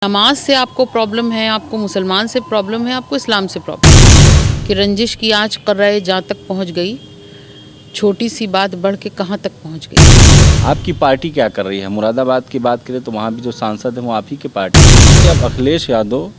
नमाज से आपको प्रॉब्लम है, आपको मुसलमान से प्रॉब्लम है, आपको इस्लाम से प्रॉब्लम है कि रंजिश की आँच कर रहे जहाँ तक पहुँच गई, छोटी सी बात बढ़ के कहाँ तक पहुँच गई। आपकी पार्टी क्या कर रही है? मुरादाबाद की बात करें तो वहाँ भी जो सांसद हैं वो आप ही के पार्टी हैं। अब अखिलेश यादव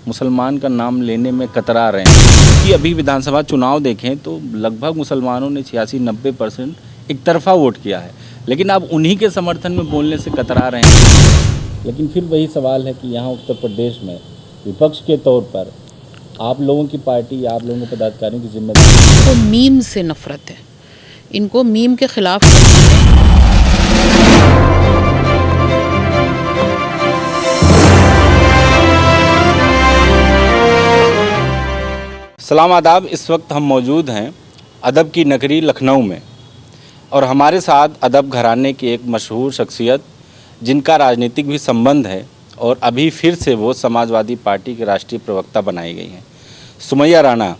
मुसलमान का नाम लेने में कतरा रहे हैं क्योंकि अभी विधानसभा चुनाव देखें तो लगभग मुसलमानों ने 86-90% एक तरफा वोट किया है, लेकिन आप उन्हीं के समर्थन में बोलने से कतरा रहे हैं। लेकिन फिर वही सवाल है कि यहाँ उत्तर प्रदेश में विपक्ष के तौर पर आप लोगों की पार्टी, आप लोगों के पदाधिकारियों की जिम्मेदारी। तो मीम से नफरत है, इनको मीम के खिलाफ करना है। सलाम आदाब। इस वक्त हम मौजूद हैं अदब की नगरी लखनऊ में और हमारे साथ अदब घराने की एक मशहूर शख्सियत जिनका राजनीतिक भी संबंध है और अभी फिर से वो समाजवादी पार्टी के राष्ट्रीय प्रवक्ता बनाई गई हैं, सुमैया राणा।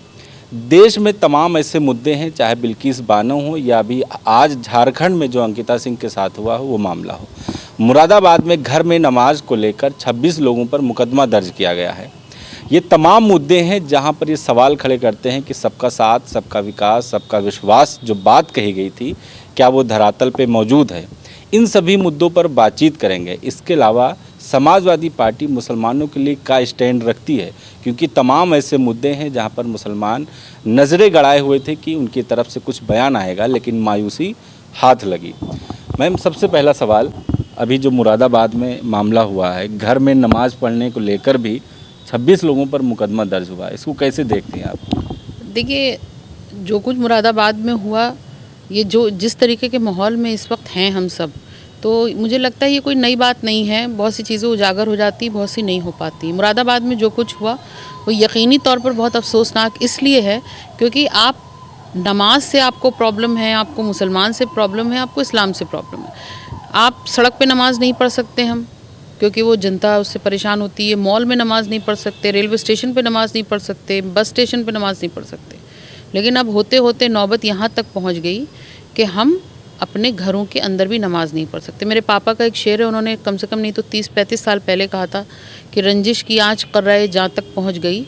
देश में तमाम ऐसे मुद्दे हैं, चाहे बिल्किस बानो हो या अभी आज झारखंड में जो अंकिता सिंह के साथ हुआ हो वो मामला हो। मुरादाबाद में घर में नमाज को लेकर 26 लोगों पर मुकदमा दर्ज किया गया है। ये तमाम मुद्दे हैं जहां पर ये सवाल खड़े करते हैं कि सबका साथ, सबका विकास, सबका विश्वास जो बात कही गई थी, क्या वो धरातल पे मौजूद है। इन सभी मुद्दों पर बातचीत करेंगे। इसके अलावा समाजवादी पार्टी मुसलमानों के लिए क्या स्टैंड रखती है, क्योंकि तमाम ऐसे मुद्दे हैं जहां पर मुसलमान नज़रें गड़ाए हुए थे कि उनकी तरफ से कुछ बयान आएगा, लेकिन मायूसी हाथ लगी। मैम, सबसे पहला सवाल, अभी जो मुरादाबाद में मामला हुआ है, घर में नमाज पढ़ने को लेकर भी 26 लोगों पर मुकदमा दर्ज हुआ है, इसको कैसे देखते हैं आप? देखिए, जो कुछ मुरादाबाद में हुआ, ये जो जिस तरीके के माहौल में इस वक्त हैं हम सब, तो मुझे लगता है ये कोई नई बात नहीं है। बहुत सी चीज़ें उजागर हो जाती, बहुत सी नहीं हो पाती। मुरादाबाद में जो कुछ हुआ वो यकीनी तौर पर बहुत अफसोसनाक इसलिए है क्योंकि आप नमाज से आपको प्रॉब्लम है, आपको मुसलमान से प्रॉब्लम है, आपको इस्लाम से प्रॉब्लम है। आप सड़क पे नमाज नहीं पढ़ सकते हम, क्योंकि वो जनता उससे परेशान होती है। मॉल में नमाज नहीं पढ़ सकते, रेलवे स्टेशन पे नमाज नहीं पढ़ सकते, बस स्टेशन पे नमाज नहीं पढ़ सकते। लेकिन अब होते होते नौबत यहाँ तक पहुँच गई कि हम अपने घरों के अंदर भी नमाज नहीं पढ़ सकते। मेरे पापा का एक शेर है, उन्होंने कम से कम नहीं तो 30-35 साल पहले कहा था कि रंजिश की आँच कर रहे जहाँ तक पहुँच गई,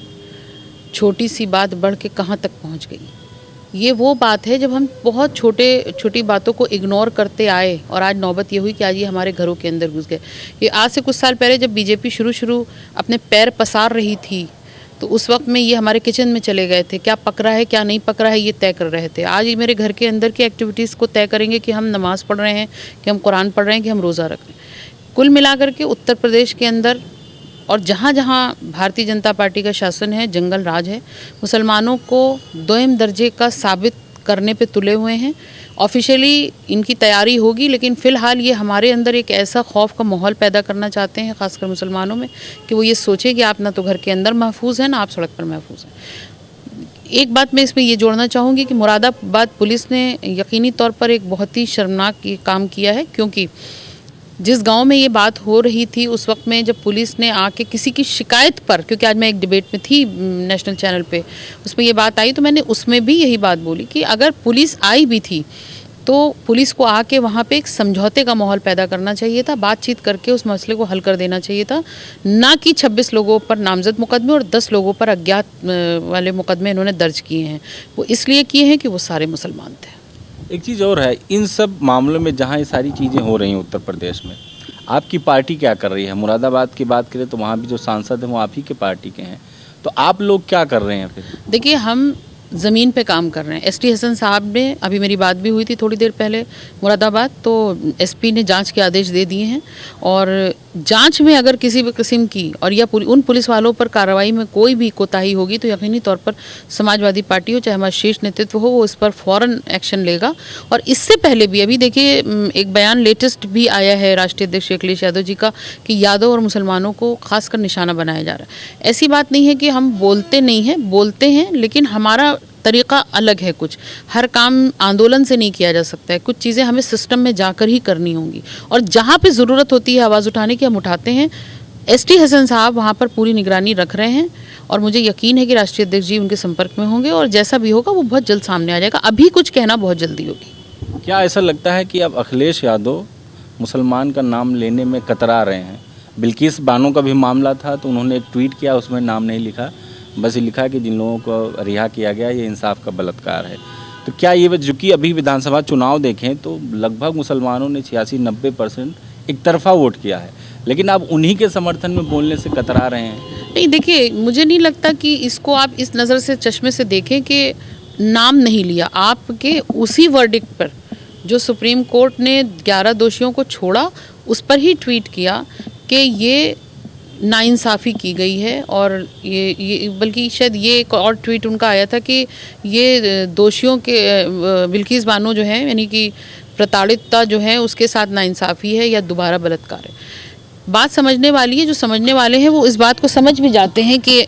छोटी सी बात बढ़ के कहाँ तक पहुँच गई। ये वो बात है जब हम बहुत छोटी बातों को इग्नोर करते आए और आज नौबत ये हुई कि आज ये हमारे घरों के अंदर घुस गए। ये आज से कुछ साल पहले जब बीजेपी शुरू अपने पैर पसार रही थी तो उस वक्त में ये हमारे किचन में चले गए थे, क्या पक रहा है क्या नहीं पक रहा है ये तय कर रहे थे। आज ये मेरे घर के अंदर की एक्टिविटीज़ को तय करेंगे कि हम नमाज़ पढ़ रहे हैं, कि हम कुरान पढ़ रहे हैं, कि हम रोज़ा रख रहे हैं। कुल मिलाकर के उत्तर प्रदेश के अंदर और जहाँ जहाँ भारतीय जनता पार्टी का शासन है, जंगल राज है, मुसलमानों को दोयम दर्जे का साबित करने पे तुले हुए हैं। ऑफिशियली इनकी तैयारी होगी, लेकिन फ़िलहाल ये हमारे अंदर एक ऐसा खौफ का माहौल पैदा करना चाहते हैं, ख़ासकर मुसलमानों में, कि वो ये सोचें कि आप ना तो घर के अंदर महफूज हैं, ना आप सड़क पर महफूज हैं। एक बात मैं इसमें ये जोड़ना चाहूँगी कि मुरादाबाद पुलिस ने यकीनी तौर पर एक बहुत ही शर्मनाक काम किया है, क्योंकि जिस गांव में ये बात हो रही थी उस वक्त में जब पुलिस ने आके किसी की शिकायत पर, क्योंकि आज मैं एक डिबेट में थी नेशनल चैनल पे, उसमें ये बात आई, तो मैंने उसमें भी यही बात बोली कि अगर पुलिस आई भी थी तो पुलिस को आके वहाँ पे एक समझौते का माहौल पैदा करना चाहिए था, बातचीत करके उस मसले को हल कर देना चाहिए था, ना कि 26 लोगों पर नामजद मुकदमे और 10 लोगों पर अज्ञात वाले मुकदमे इन्होंने दर्ज किए हैं। वो इसलिए किए हैं कि वो सारे मुसलमान थे। एक चीज़ और है, इन सब मामलों में जहां ये सारी चीज़ें हो रही हैं उत्तर प्रदेश में, आपकी पार्टी क्या कर रही है? मुरादाबाद की बात करें तो वहाँ भी जो सांसद हैं वो आप ही के पार्टी के हैं, तो आप लोग क्या कर रहे हैं फिर? देखिए, हम ज़मीन पे काम कर रहे हैं। एसटी हसन साहब ने, अभी मेरी बात भी हुई थी थोड़ी देर पहले मुरादाबाद, तो एसपी ने जांच के आदेश दे दिए हैं और जांच में अगर किसी भी किस्म की और या उन पुलिस वालों पर कार्रवाई में कोई भी कोताही होगी तो यकीनी तौर पर समाजवादी पार्टी हो, चाहे हमारा शीर्ष नेतृत्व हो, वो इस पर फ़ौरन एक्शन लेगा। और इससे पहले भी अभी देखिए एक बयान लेटेस्ट भी आया है राष्ट्रीय अध्यक्ष अखिलेश यादव जी का कि यादव और मुसलमानों को खासकर निशाना बनाया जा रहा है। ऐसी बात नहीं है कि हम बोलते नहीं हैं, बोलते हैं, लेकिन हमारा तरीक़ा अलग है। कुछ हर काम आंदोलन से नहीं किया जा सकता है, कुछ चीज़ें हमें सिस्टम में जाकर ही करनी होंगी और जहाँ पे ज़रूरत होती है आवाज़ उठाने की हम उठाते हैं। एसटी हसन साहब वहाँ पर पूरी निगरानी रख रहे हैं और मुझे यकीन है कि राष्ट्रीय अध्यक्ष जी उनके संपर्क में होंगे और जैसा भी होगा वो बहुत जल्द सामने आ जाएगा। अभी कुछ कहना बहुत जल्दी होगी। क्या ऐसा लगता है कि अब अखिलेश यादव मुसलमान का नाम लेने में कतरा रहे हैं? बिल्किस बानो का भी मामला था तो उन्होंने एक ट्वीट किया, उसमें नाम नहीं लिखा, बस ये लिखा कि जिन लोगों को रिहा किया गया ये इंसाफ का बलात्कार है। तो क्या ये चूँकि अभी विधानसभा चुनाव देखें तो लगभग मुसलमानों ने 86-90% एक तरफा वोट किया है, लेकिन आप उन्हीं के समर्थन में बोलने से कतरा रहे हैं। नहीं, देखिए, मुझे नहीं लगता कि इसको आप इस नज़र से चश्मे से देखें कि नाम नहीं लिया। आपके उसी वर्डिक्ट पर जो सुप्रीम कोर्ट ने 11 दोषियों को छोड़ा, उस पर ही ट्वीट किया कि ये नाइंसाफ़ी की गई है। और ये बल्कि शायद ये एक और ट्वीट उनका आया था कि ये दोषियों के बिल्किस बानो जो है, यानी कि प्रताड़िता जो है, उसके साथ नाइंसाफ़ी है या दोबारा बलात्कार है। बात समझने वाली है, जो समझने वाले हैं वो इस बात को समझ भी जाते हैं कि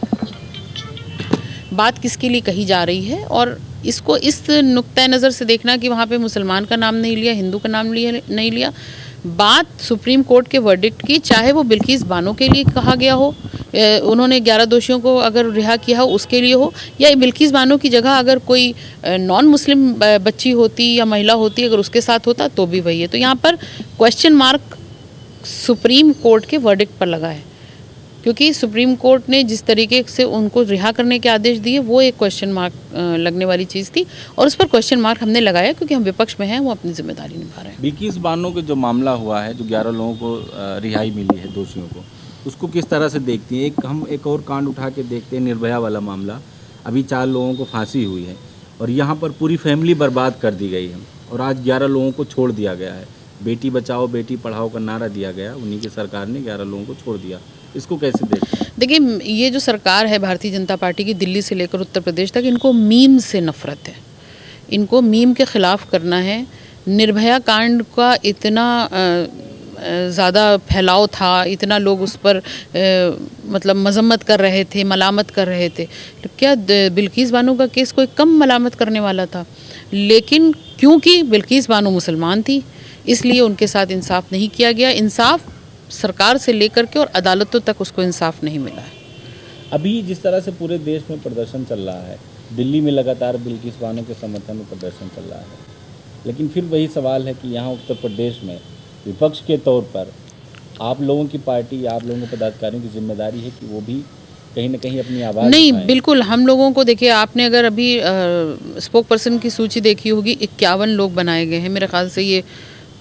बात किसके लिए कही जा रही है। और इसको इस नुक्ता नज़र से देखना कि वहाँ पे मुसलमान का नाम नहीं लिया, हिंदू का नाम नहीं लिया। बात सुप्रीम कोर्ट के वर्डिक्ट की, चाहे वो बिल्किस बानो के लिए कहा गया हो, उन्होंने 11 दोषियों को अगर रिहा किया हो उसके लिए हो, या बिल्किस बानो की जगह अगर कोई नॉन मुस्लिम बच्ची होती या महिला होती, अगर उसके साथ होता तो भी वही है। तो यहाँ पर क्वेश्चन मार्क सुप्रीम कोर्ट के वर्डिक्ट पर लगा है, क्योंकि सुप्रीम कोर्ट ने जिस तरीके से उनको रिहा करने के आदेश दिए वो एक क्वेश्चन मार्क लगने वाली चीज़ थी, और उस पर क्वेश्चन मार्क हमने लगाया क्योंकि हम विपक्ष में हैं, वो अपनी जिम्मेदारी निभा रहे हैं। बिल्किस बानो के जो मामला हुआ है, जो 11 लोगों को रिहाई मिली है दोषियों को, उसको किस तरह से देखती हैं? हम एक और कांड उठा के देखते हैं, निर्भया वाला मामला। अभी 4 लोगों को फांसी हुई है और यहाँ पर पूरी फैमिली बर्बाद कर दी गई है, और आज 11 लोगों को छोड़ दिया गया है। बेटी बचाओ बेटी पढ़ाओ का नारा दिया गया, उन्हीं की सरकार ने 11 लोगों को छोड़ दिया। इसको कैसे देखते हैं? देखिए, ये जो सरकार है भारतीय जनता पार्टी की, दिल्ली से लेकर उत्तर प्रदेश तक, इनको मीम से नफरत है। इनको मीम के ख़िलाफ़ करना है। निर्भया कांड का इतना ज़्यादा फैलाव था, इतना लोग उस पर मतलब मजम्मत कर रहे थे, मलामत कर रहे थे। तो क्या बिल्किस बानो का केस कोई कम मलामत करने वाला था? लेकिन क्योंकि बिल्किस बानो मुसलमान थी, इसलिए उनके साथ इंसाफ नहीं किया गया। इंसाफ सरकार से लेकर के और अदालतों तक उसको इंसाफ नहीं मिला है। अभी जिस तरह से पूरे देश में प्रदर्शन चल रहा है, दिल्ली में लगातार बिल्किस बानो के समर्थन में प्रदर्शन चल रहा है, लेकिन फिर वही सवाल है कि यहाँ उत्तर प्रदेश में विपक्ष के तौर पर आप लोगों की पार्टी, आप लोगों के पदाधिकारियों की जिम्मेदारी है कि वो भी कहीं ना कहीं अपनी आवाज़ नहीं, उठाएं। बिल्कुल। हम लोगों को देखिए, आपने अगर अभी स्पोक पर्सन की सूची देखी होगी, 51 लोग बनाए गए हैं। मेरे ख्याल से ये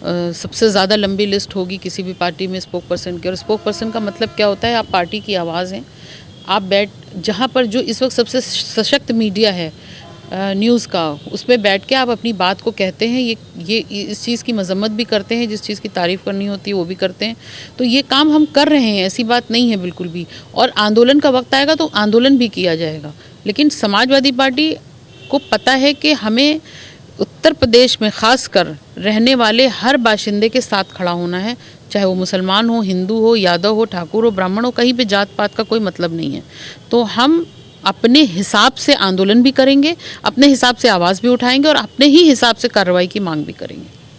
सबसे ज़्यादा लंबी लिस्ट होगी किसी भी पार्टी में स्पोक पर्सन की। और स्पोक पर्सन का मतलब क्या होता है? आप पार्टी की आवाज़ हैं। आप जहाँ पर जो इस वक्त सबसे सशक्त मीडिया है न्यूज़ का, उस पर बैठ के आप अपनी बात को कहते हैं। ये इस चीज़ की मजम्मत भी करते हैं, जिस चीज़ की तारीफ़ करनी होती है वो भी करते हैं। तो ये काम हम कर रहे हैं, ऐसी बात नहीं है बिल्कुल भी। और आंदोलन का वक्त आएगा तो आंदोलन भी किया जाएगा। लेकिन समाजवादी पार्टी को पता है कि हमें उत्तर प्रदेश में ख़ासकर रहने वाले हर बाशिंदे के साथ खड़ा होना है, चाहे वो मुसलमान हो, हिंदू हो, यादव हो, ठाकुर हो, ब्राह्मण हो, कहीं पे जात पात का कोई मतलब नहीं है। तो हम अपने हिसाब से आंदोलन भी करेंगे, अपने हिसाब से आवाज़ भी उठाएंगे और अपने ही हिसाब से कार्रवाई की मांग भी करेंगे।